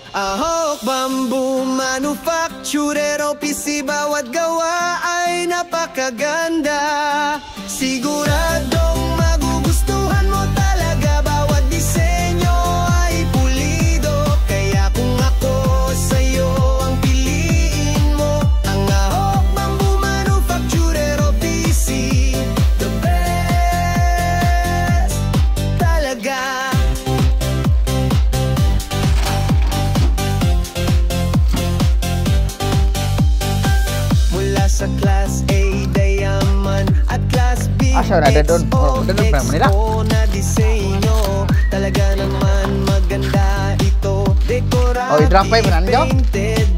Ahok Bamboo Manufacturero PC, bawat gawa ay napakaganda. Siguradong magugustuhan mo talaga, bawat disenyo ay pulido. Kaya kung ako sa'yo ang piliin mo, ang Ahok Bamboo Manufacturero PC, the best talaga. Sa Class A Diamond at Class B ada doon. XO na disenyo, talaga naman maganda ito. Decorado, i-drop by painted